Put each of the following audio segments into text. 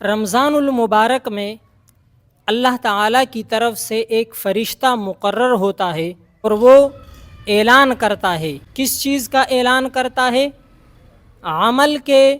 رمضان المبارک میں اللہ تعالیٰ کی طرف سے ایک فرشتہ مقرر ہوتا ہے اور وہ اعلان کرتا ہے۔ کس چیز کا اعلان کرتا ہے؟ عمل کے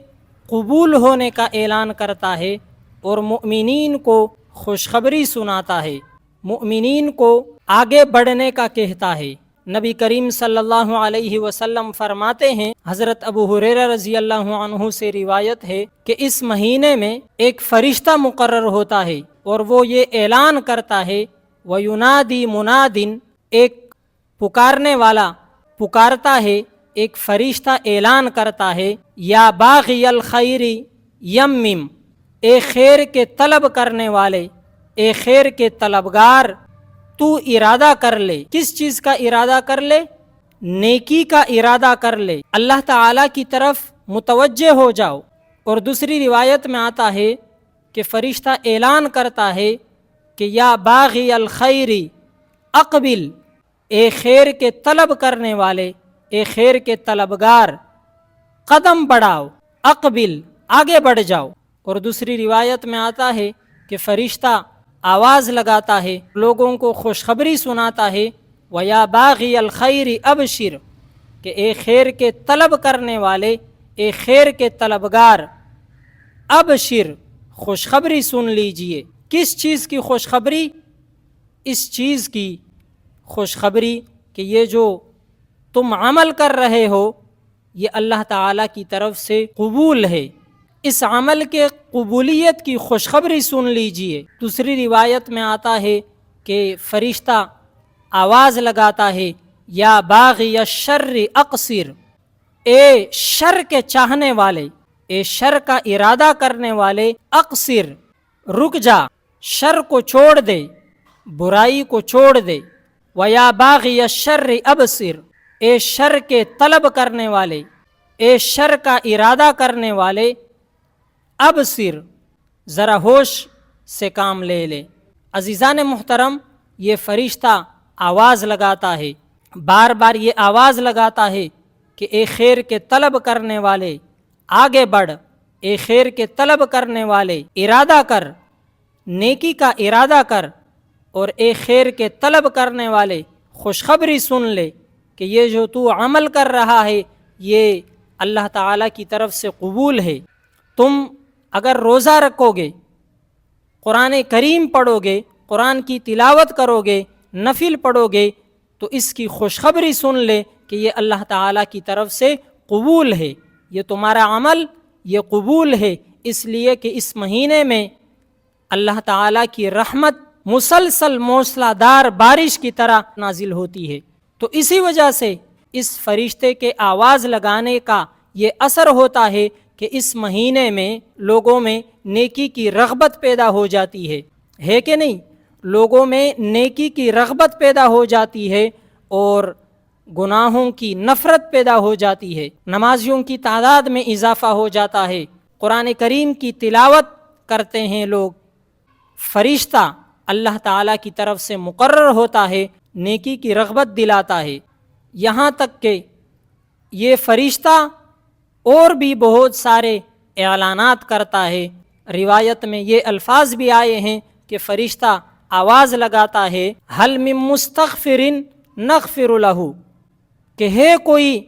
قبول ہونے کا اعلان کرتا ہے اور مؤمنین کو خوشخبری سناتا ہے، مؤمنین کو آگے بڑھنے کا کہتا ہے۔ نبی کریم صلی اللہ علیہ وسلم فرماتے ہیں، حضرت ابو ہریرہ رضی اللہ عنہ سے روایت ہے کہ اس مہینے میں ایک فرشتہ مقرر ہوتا ہے اور وہ یہ اعلان کرتا ہے، وَيُنَادِي مُنَادٍ، ایک پکارنے والا پکارتا ہے، ایک فرشتہ اعلان کرتا ہے، یا باغی الخیر یمم، اے خیر کے طلب کرنے والے، اے خیر کے طلبگار، تو ارادہ کر لے۔ کس چیز کا ارادہ کر لے؟ نیکی کا ارادہ کر لے، اللہ تعالیٰ کی طرف متوجہ ہو جاؤ۔ اور دوسری روایت میں آتا ہے کہ فرشتہ اعلان کرتا ہے کہ یا باغی الخیر اقبل، اے خیر کے طلب کرنے والے، اے خیر کے طلبگار، قدم بڑھاؤ، اقبل، آگے بڑھ جاؤ۔ اور دوسری روایت میں آتا ہے کہ فرشتہ آواز لگاتا ہے، لوگوں کو خوشخبری سناتا ہے، وَيَا بَاغِيَ الْخَيْرِ أَبْشِرْ، کہ اے خیر کے طلب کرنے والے، اے خیر کے طلبگار، ابشر، خوشخبری سن لیجئے۔ کس چیز کی خوشخبری؟ اس چیز کی خوشخبری کہ یہ جو تم عمل کر رہے ہو یہ اللہ تعالیٰ کی طرف سے قبول ہے، اس عمل کے قبولیت کی خوشخبری سن لیجئے۔ دوسری روایت میں آتا ہے کہ فرشتہ آواز لگاتا ہے، یا باغی الشر اقصر، اے شر کے چاہنے والے، اے شر کا ارادہ کرنے والے، اقصر، رک جا، شر کو چھوڑ دے، برائی کو چھوڑ دے۔ وَيَا بَاغِيَ الشَّرِّ أَبْصِرْ، اے شر کے طلب کرنے والے، اے شر کا ارادہ کرنے والے، ابصر، ذرا ہوش سے کام لے لے۔ عزیزان محترم، یہ فرشتہ آواز لگاتا ہے، بار بار یہ آواز لگاتا ہے کہ اے خیر کے طلب کرنے والے، آگے بڑھ، اے خیر کے طلب کرنے والے، ارادہ کر، نیکی کا ارادہ کر، اور اے خیر کے طلب کرنے والے، خوشخبری سن لے کہ یہ جو تو عمل کر رہا ہے یہ اللہ تعالیٰ کی طرف سے قبول ہے۔ تم اگر روزہ رکھو گے، قرآن کریم پڑھو گے، قرآن کی تلاوت کرو گے، نفل پڑھو گے، تو اس کی خوشخبری سن لے کہ یہ اللہ تعالیٰ کی طرف سے قبول ہے، یہ تمہارا عمل یہ قبول ہے، اس لیے کہ اس مہینے میں اللہ تعالیٰ کی رحمت مسلسل موسلا دار بارش کی طرح نازل ہوتی ہے۔ تو اسی وجہ سے اس فرشتے کے آواز لگانے کا یہ اثر ہوتا ہے کہ اس مہینے میں لوگوں میں نیکی کی رغبت پیدا ہو جاتی ہے کہ نہیں؟ لوگوں میں نیکی کی رغبت پیدا ہو جاتی ہے اور گناہوں کی نفرت پیدا ہو جاتی ہے، نمازیوں کی تعداد میں اضافہ ہو جاتا ہے، قرآن کریم کی تلاوت کرتے ہیں لوگ، فرشتہ اللہ تعالیٰ کی طرف سے مقرر ہوتا ہے، نیکی کی رغبت دلاتا ہے۔ یہاں تک کہ یہ فرشتہ اور بھی بہت سارے اعلانات کرتا ہے۔ روایت میں یہ الفاظ بھی آئے ہیں کہ فرشتہ آواز لگاتا ہے، هل من مستغفر نغفر له، کہ ہے کوئی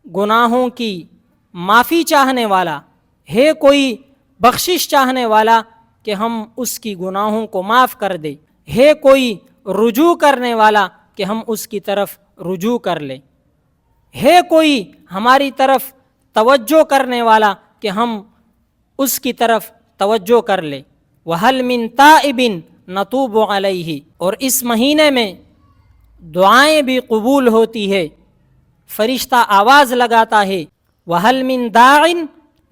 گناہوں کی معافی چاہنے والا، ہے کوئی بخشش چاہنے والا کہ ہم اس کی گناہوں کو معاف کر دیں، ہے کوئی رجوع کرنے والا کہ ہم اس کی طرف رجوع کر لیں، ہے کوئی ہماری طرف توجہ کرنے والا کہ ہم اس کی طرف توجہ کر لیں۔ وَهَلْ مِن تَائِبٍ نَتُوبُ عَلَيْهِ، اور اس مہینے میں دعائیں بھی قبول ہوتی ہے۔ فرشتہ آواز لگاتا ہے، وَهَلْ مِن دَاعٍ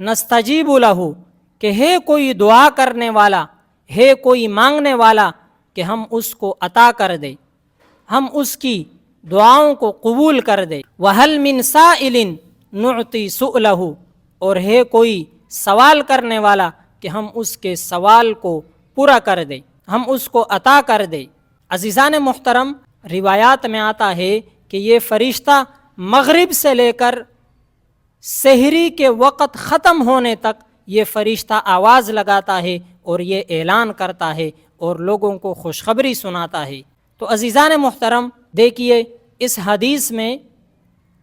نَسْتَجِيبُ لَهُ، کہ ہے کوئی دعا کرنے والا، ہے کوئی مانگنے والا کہ ہم اس کو عطا کر دے، ہم اس کی دعاؤں کو قبول کر دے۔ وَهَلْ مِن سَائِلٍ نُعْطِي سُؤْلَهُ، اور ہے کوئی سوال کرنے والا کہ ہم اس کے سوال کو پورا کر دیں، ہم اس کو عطا کر دیں۔ عزیزان محترم، روایات میں آتا ہے کہ یہ فرشتہ مغرب سے لے کر سحری کے وقت ختم ہونے تک یہ فرشتہ آواز لگاتا ہے اور یہ اعلان کرتا ہے اور لوگوں کو خوشخبری سناتا ہے۔ تو عزیزان محترم، دیکھیے اس حدیث میں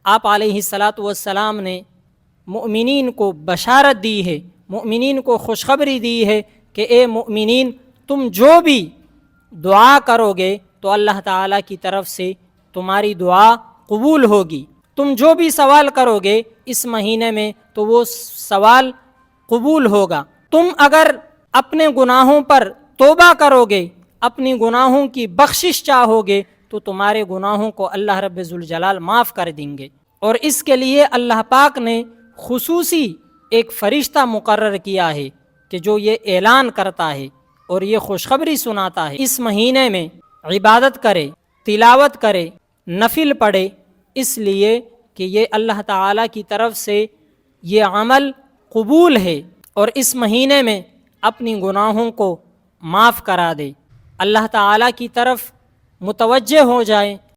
آپ علیہ الصلاۃ والسلام نے مؤمنین کو بشارت دی ہے، مؤمنین کو خوشخبری دی ہے کہ اے مؤمنین، تم جو بھی دعا کرو گے تو اللہ تعالیٰ کی طرف سے تمہاری دعا قبول ہوگی۔ تم جو بھی سوال کرو گے اس مہینے میں تو وہ سوال قبول ہوگا۔ تم اگر اپنے گناہوں پر توبہ کرو گے، اپنی گناہوں کی بخشش چاہو گے تو تمہارے گناہوں کو اللہ رب ذوالجلال معاف کر دیں گے۔ اور اس کے لیے اللہ پاک نے خصوصی ایک فرشتہ مقرر کیا ہے کہ جو یہ اعلان کرتا ہے اور یہ خوشخبری سناتا ہے۔ اس مہینے میں عبادت کرے، تلاوت کرے، نفل پڑھے، اس لیے کہ یہ اللہ تعالیٰ کی طرف سے یہ عمل قبول ہے، اور اس مہینے میں اپنی گناہوں کو معاف کرا دے، اللہ تعالیٰ کی طرف متوجہ ہو جائیں